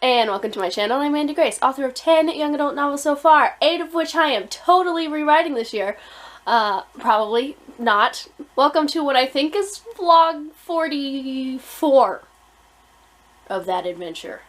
and welcome to my channel. I'm Mandi, author of 10 young adult novels so far, 8 of which I am totally rewriting this year. Probably not. Welcome to what I think is vlog 44 of that adventure.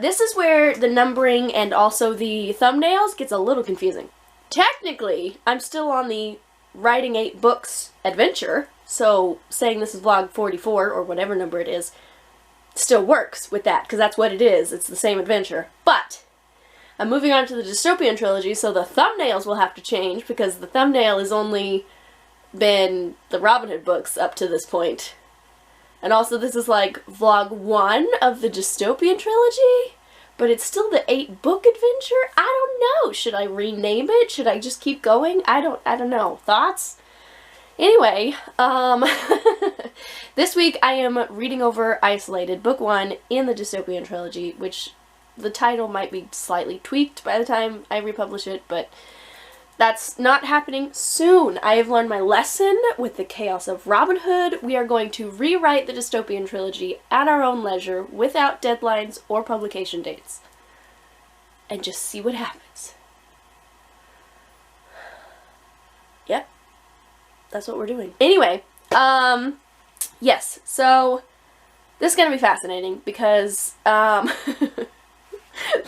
This is where the numbering and also the thumbnails gets a little confusing. Technically, I'm still on the writing 8 books adventure, so saying this is vlog 44 or whatever number it is still works with that, because that's what it is. It's the same adventure. But I'm moving on to the dystopian trilogy, so the thumbnails will have to change because the thumbnail has only been the Robin Hood books up to this point. And also this is like vlog 1 of the dystopian trilogy, but it's still the 8-book adventure? I don't know. Should I rename it? Should I just keep going? I don't know. Thoughts? Anyway, this week I am reading over Isolated, book 1 in the dystopian trilogy, which the title might be slightly tweaked by the time I republish it, but that's not happening soon. I have learned my lesson with the chaos of Robin Hood. We are going to rewrite the dystopian trilogy at our own leisure without deadlines or publication dates. And just see what happens. Yep. That's what we're doing. Anyway, yes. So this is going to be fascinating because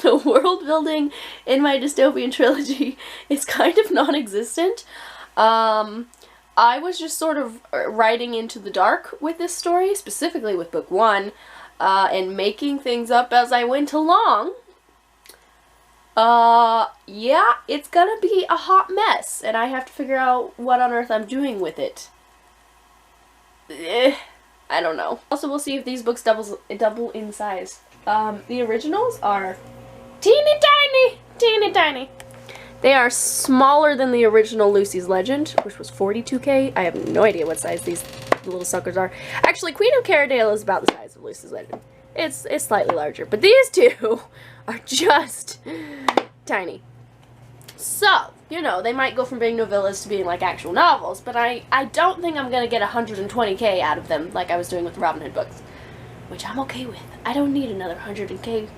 the world building in my dystopian trilogy is kind of non-existent. I was just sort of writing into the dark with this story, specifically with book 1, and making things up as I went along. Yeah, it's gonna be a hot mess, and I have to figure out what on earth I'm doing with it. I don't know. Also, we'll see if these books double in size. The originals are teeny tiny. They are smaller than the original Lucy's Legend, which was 42K. I have no idea what size these little suckers are. Actually, Queen of Caradale is about the size of Lucy's Legend. It's slightly larger, but these two are just tiny. So, you know, they might go from being novellas to being like actual novels, but I don't think I'm gonna get 120K out of them like I was doing with the Robin Hood books. Which I'm okay with. I don't need another 100K?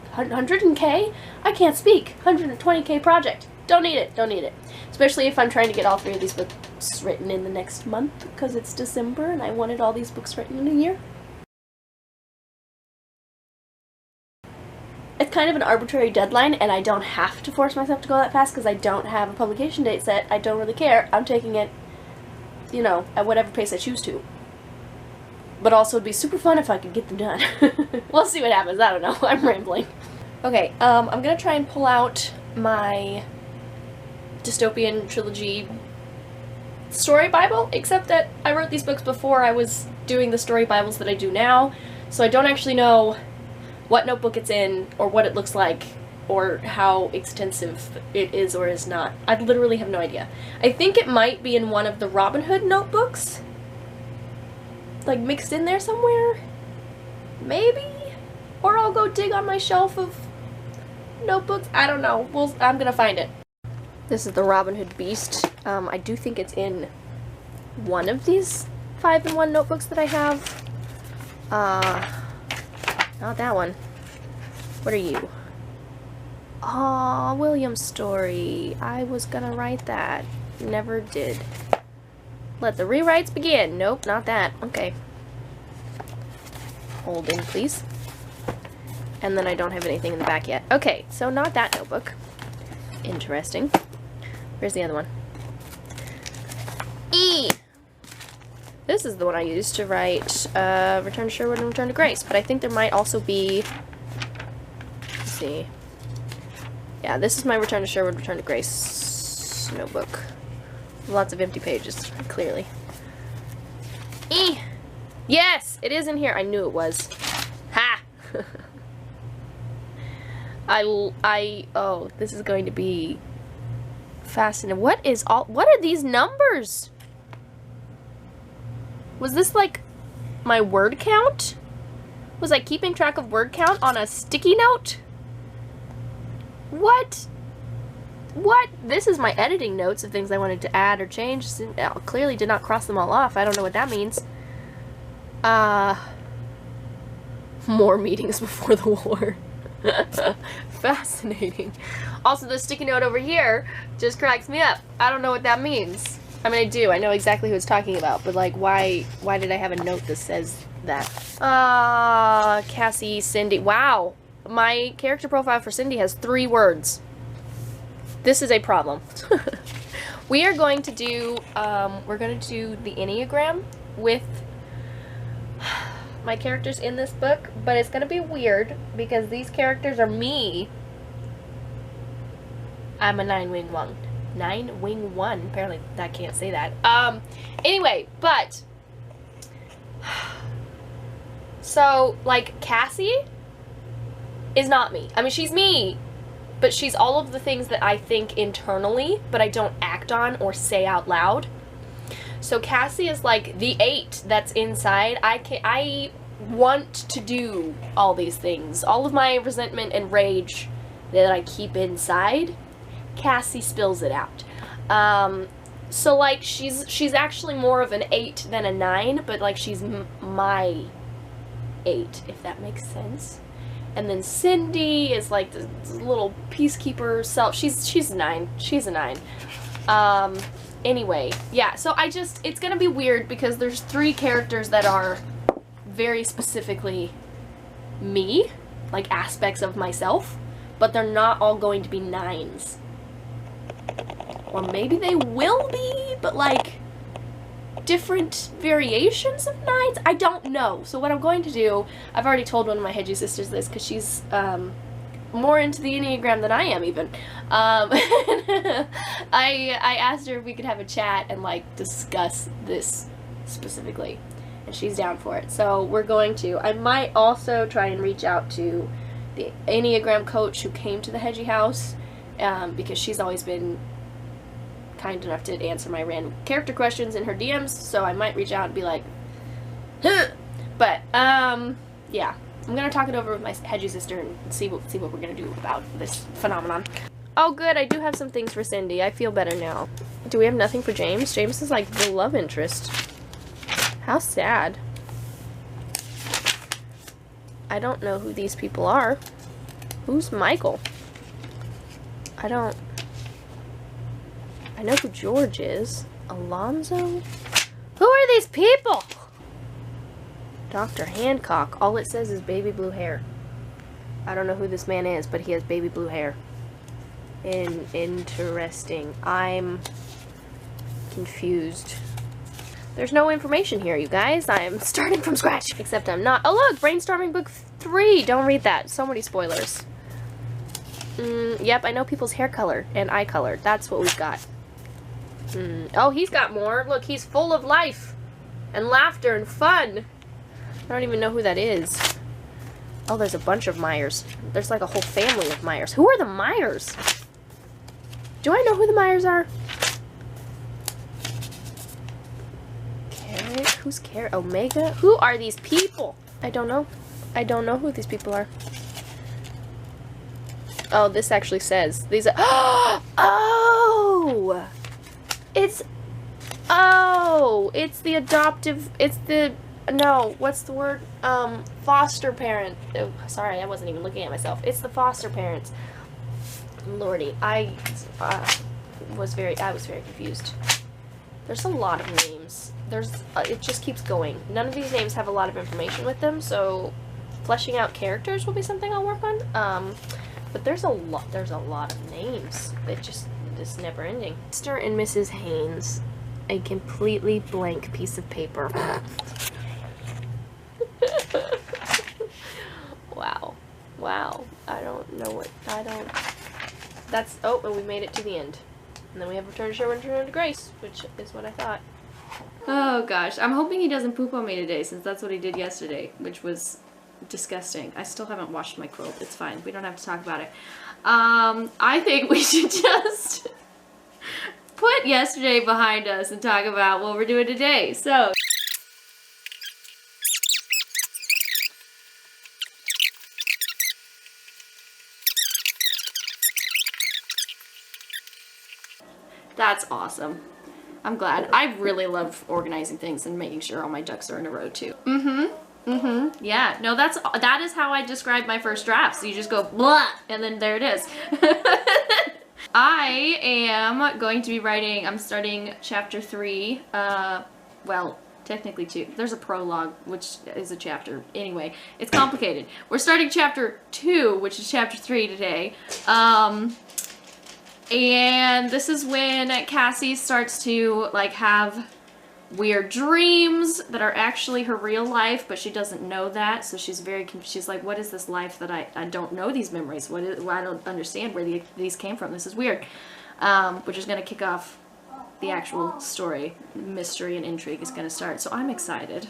I can't speak. 120K project. Don't need it. Don't need it. Especially if I'm trying to get all 3 of these books written in the next month, because it's December and I wanted all these books written in a year. It's kind of an arbitrary deadline, and I don't have to force myself to go that fast because I don't have a publication date set. I don't really care. I'm taking it, you know, at whatever pace I choose to. But also it'd be super fun if I could get them done. We'll see what happens. I don't know. I'm rambling. Okay, I'm gonna try and pull out my dystopian trilogy story Bible, except that I wrote these books before I was doing the story Bibles that I do now, so I don't actually know what notebook it's in, or what it looks like, or how extensive it is or is not. I literally have no idea. I think it might be in one of the Robin Hood notebooks, like mixed in there somewhere, maybe? Or I'll go dig on my shelf of notebooks. I don't know. I'm gonna find it. This is the Robin Hood Beast. I do think it's in one of these 5-in-1 notebooks that I have. Not that one. What are you? Aw, William's story. I was gonna write that. Never did. Let the rewrites begin. Nope, not that. Okay. Hold in, please. And then I don't have anything in the back yet. Okay, so not that notebook. Interesting. Where's the other one? E! This is the one I used to write Return to Sherwood and Return to Grace, but I think there might also be... Let's see. Yeah, this is my Return to Sherwood, Return to Grace notebook. Lots of empty pages, clearly. E! Yes! It is in here. I knew it was. Ha! Oh, this is going to be fascinating. What are these numbers? Was this like my word count? Was I keeping track of word count on a sticky note? What? What? This is my editing notes of things I wanted to add or change. Clearly did not cross them all off. I don't know what that means. More meetings before the war. Fascinating. Also, the sticky note over here just cracks me up. I don't know what that means. I mean, I do. I know exactly who it's talking about, but like, why did I have a note that says that? Cassie, Cindy. Wow. My character profile for Cindy has 3 words. This is a problem. We are going to do, we're going to do the Enneagram with my characters in this book, but it's going to be weird because these characters are me. I'm a 9-wing 1. 9-wing 1. Apparently I can't say that. Anyway, but so like Cassie is not me. I mean, she's me, but she's all of the things that I think internally, but I don't act on or say out loud. So Cassie is like the 8 that's inside. I want to do all these things. All of my resentment and rage that I keep inside, Cassie spills it out. So like she's actually more of an 8 than a 9, but like she's my 8, if that makes sense. And then Cindy is like the little peacekeeper self. She's 9. She's a 9. Anyway, yeah, so it's gonna be weird because there's 3 characters that are very specifically me, like aspects of myself, but they're not all going to be 9s. Or maybe they will be, but like different variations of 9s? I don't know. So what I'm going to do, I've already told one of my hedgy sisters this because she's more into the Enneagram than I am even. I asked her if we could have a chat and like discuss this specifically, and she's down for it. So we're going to. I might also try and reach out to the Enneagram coach who came to the hedgy house, because she's always been kind enough to answer my random character questions in her DMs, so I might reach out and be like, huh. But yeah, I'm gonna talk it over with my hedgy sister and see what we're gonna do about this phenomenon. Oh good, I do have some things for Cindy. I feel better now. Do we have nothing for James? James is like the love interest. How sad. I don't know who these people are. Who's Michael? I know who George is. Alonzo? Who are these people? Dr. Hancock. All it says is baby blue hair. I don't know who this man is, but he has baby blue hair. Interesting. I'm confused. There's no information here, you guys. I'm starting from scratch. Except I'm not. Oh look! Brainstorming book 3! Don't read that. So many spoilers. Yep, I know people's hair color and eye color. That's what we've got. Oh, he's got more. Look, he's full of life and laughter and fun. I don't even know who that is. Oh, there's a bunch of Myers. There's like a whole family of Myers. Who are the Myers? Do I know who the Myers are? Carrot? Who's Carrot? Omega? Who are these people? I don't know. I don't know who these people are. Oh, this actually says these are. Oh! It's the adoptive. It's the. No, what's the word? Foster parent. Oh, sorry, I wasn't even looking at myself. It's the foster parents. Lordy, I was very confused. There's a lot of names. It just keeps going. None of these names have a lot of information with them, so fleshing out characters will be something I'll work on. But there's a lot of names. It's never ending. Mr. and Mrs. Haynes, a completely blank piece of paper. Wow. And we made it to the end. And then we have Return to Sherman, Return to Grace, which is what I thought. Oh gosh, I'm hoping he doesn't poop on me today, since that's what he did yesterday, which was disgusting. I still haven't washed my quilt. It's fine. We don't have to talk about it. I think we should just put yesterday behind us and talk about what we're doing today. So That's awesome. I'm glad. I really love organizing things and making sure all my ducks are in a row too. Yeah, no, that is how I describe my first draft. So you just go blah, and then there it is. I am going to be writing, I'm starting chapter 3, well, technically 2. There's a prologue, which is a chapter. Anyway, it's complicated. We're starting chapter 2, which is chapter 3 today. And this is when Cassie starts to, like, have weird dreams that are actually her real life, but she doesn't know that, so she's very confused. She's like, what is this life that I don't know these memories? I don't understand where these came from. This is weird. Which is going to kick off the actual story. Mystery and intrigue is going to start, so I'm excited.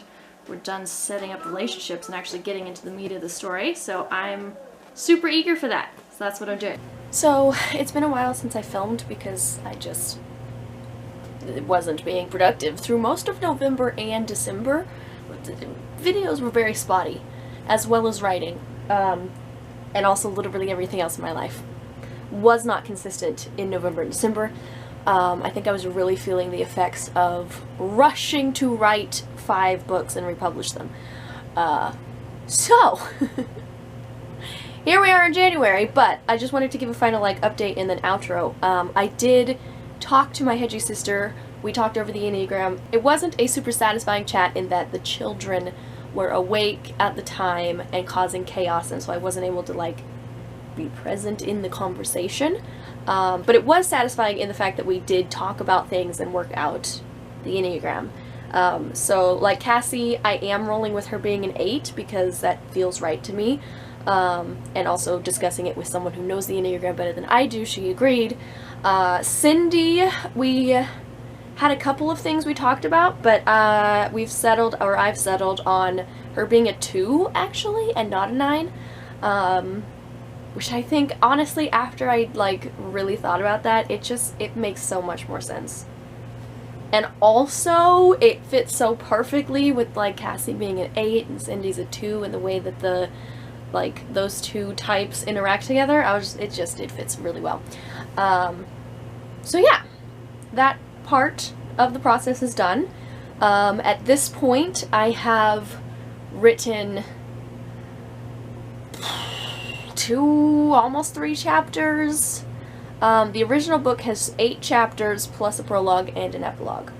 We're done setting up relationships and actually getting into the meat of the story, so I'm super eager for that. So that's what I'm doing. So, it's been a while since I filmed because it wasn't being productive. Through most of November and December, videos were very spotty, as well as writing, and also literally everything else in my life was not consistent in November and December. I think I was really feeling the effects of rushing to write 5 books and republish them. So, here we are in January, but I just wanted to give a final update and then outro. I did talk to my hedgy sister. We talked over the Enneagram. It wasn't a super satisfying chat in that the children were awake at the time and causing chaos, and so I wasn't able to be present in the conversation. But it was satisfying in the fact that we did talk about things and work out the Enneagram. So like Cassie, I am rolling with her being an 8 because that feels right to me. And also discussing it with someone who knows the Enneagram better than I do, she agreed. Cindy, we had a couple of things we talked about, but I've settled on her being a 2, actually, and not a 9. Which I think, honestly, after I, really thought about that, it makes so much more sense. And also, it fits so perfectly with, Cassie being an 8 and Cindy's a 2, and the way that those two types interact together. It fits really well. So yeah, that part of the process is done. At this point, I have written 2, almost 3 chapters. The original book has 8 chapters plus a prologue and an epilogue.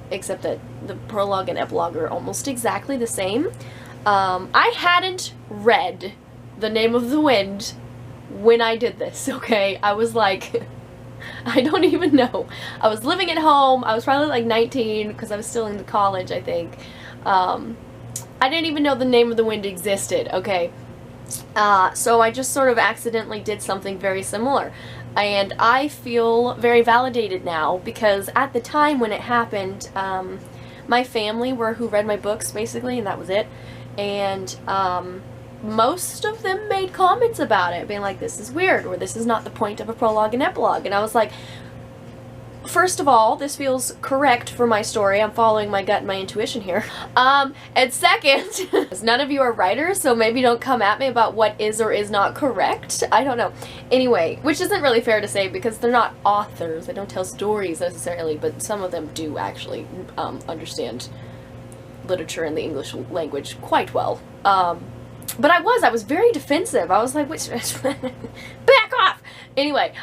Except that the prologue and epilogue are almost exactly the same. I hadn't read The Name of the Wind when I did this, okay? I was like, I don't even know. I was living at home. I was probably 19 because I was still in college, I think. I didn't even know The Name of the Wind existed, okay? So I just sort of accidentally did something very similar. And I feel very validated now because at the time when it happened, my family were who read my books, basically, and that was it. And most of them made comments about it, being like, this is weird, or this is not the point of a prologue and epilogue. And I was like, first of all, this feels correct for my story. I'm following my gut and my intuition here. And second, none of you are writers, so maybe don't come at me about what is or is not correct. I don't know. Anyway, which isn't really fair to say because they're not authors. They don't tell stories necessarily, but some of them do actually understand literature and the English language quite well. But I was very defensive. I was like, back off! Anyway,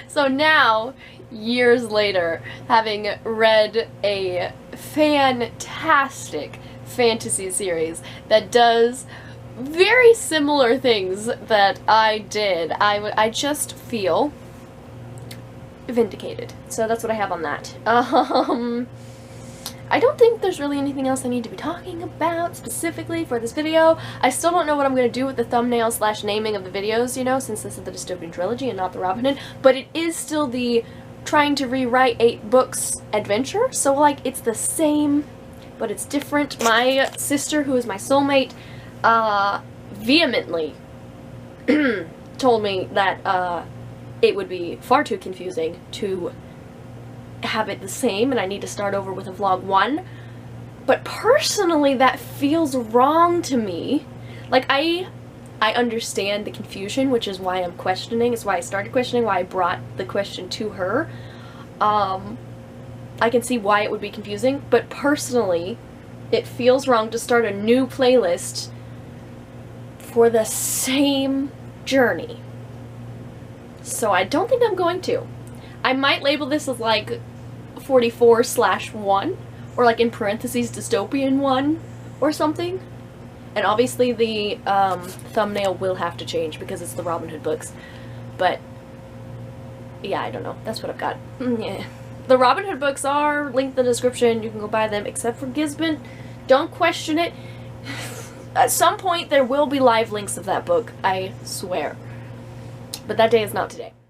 so now, years later, having read a fantastic fantasy series that does very similar things that I did, I just feel vindicated. So that's what I have on that. I don't think there's really anything else I need to be talking about specifically for this video. I still don't know what I'm going to do with the thumbnail / naming of the videos, you know, since this is the dystopian trilogy and not the Robin Hood, but it is still the trying to rewrite 8 books adventure, so it's the same, but it's different. My sister, who is my soulmate, vehemently told me that it would be far too confusing to have it the same and I need to start over with a vlog 1, but personally that feels wrong to me. I understand the confusion, which is why I'm questioning. It's why I started questioning, why I brought the question to her. I can see why it would be confusing, but personally, it feels wrong to start a new playlist for the same journey. So I don't think I'm going to. I might label this as like 44/1, or like in parentheses dystopian 1 or something. And obviously the thumbnail will have to change because it's the Robin Hood books. But yeah, I don't know. That's what I've got. Yeah. The Robin Hood books are linked in the description. You can go buy them, except for Gisborne. Don't question it. At some point there will be live links of that book, I swear. But that day is not today.